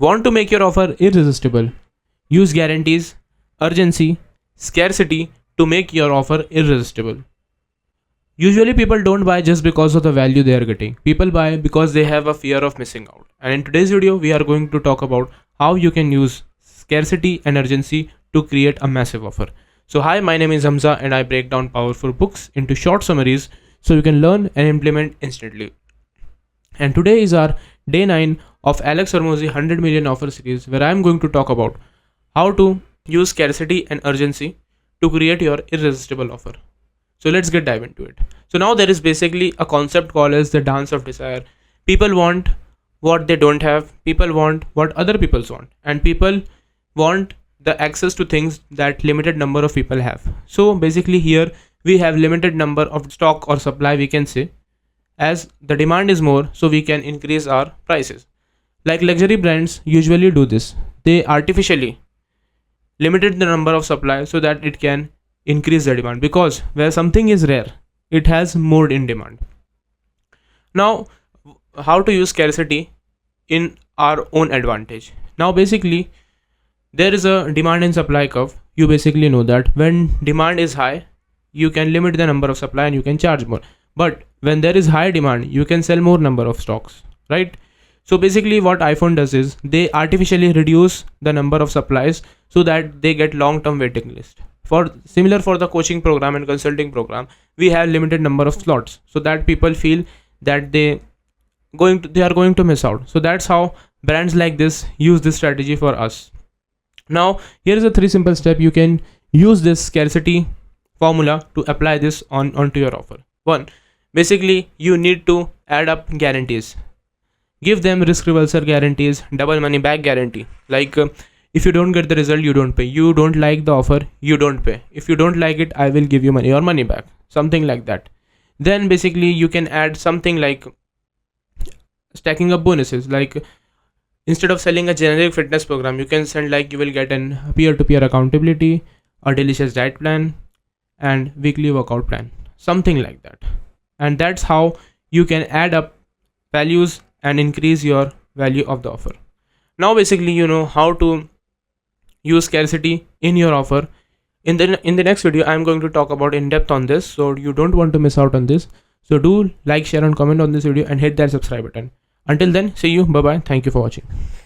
Want to make your offer irresistible? Use guarantees, urgency, scarcity to make your offer irresistible. Usually, people don't buy just because of the value they are getting. People buy because they have a fear of missing out. And in today's video, we are going to talk about how you can use scarcity and urgency to create a massive offer. So, hi, my name is Hamza, and I break down powerful books into short summaries so you can learn and implement instantly. And today is our day 9 of alexhormozi 100 million offer series, where I am going to talk about how to use scarcity and urgency to create your irresistible offer. So let's dive into it. So now there is basically a concept called as the dance of desire. People want what they don't have, people want what other people want, and people want the access to things that limited number of people have. So basically here we have limited number of stock or supply, we can say. As the demand is more, so we can increase our prices. Like luxury brands usually do this. They artificially limited the number of supply so that it can increase the demand, because where something is rare, it has more in demand. Now, how to use scarcity in our own advantage? Now basically there is a demand and supply curve. You basically know that when demand is high, you can limit the number of supply and you can charge more. But when there is high demand, you can sell more number of stocks, right? So basically what iPhone does is they artificially reduce the number of supplies so that they get long-term waiting list. For the coaching program and consulting program, we have limited number of slots so that people feel that they are going to miss out. So that's how brands like this use this strategy for us. Now here is a 3 simple step. You can use this scarcity formula to apply this onto your offer. 1. Basically you need to add up guarantees. Give them risk reversal guarantees, double money back guarantee. Like if you don't get the result, you don't pay. You don't like the offer, you don't pay. If you don't like it, I will give you money or money back. Something like that. Then basically you can add something like stacking up bonuses. Like instead of selling a generic fitness program, you can send like you will get an peer-to-peer accountability, a delicious diet plan, and weekly workout plan. Something like that. And that's how you can add up values and increase your value of the offer. Now basically you know how to use scarcity in your offer. In the next video I am going to talk about in depth on this, so you don't want to miss out on this. So do like, share and comment on this video and hit that subscribe button. Until then, see you, bye bye, thank you for watching.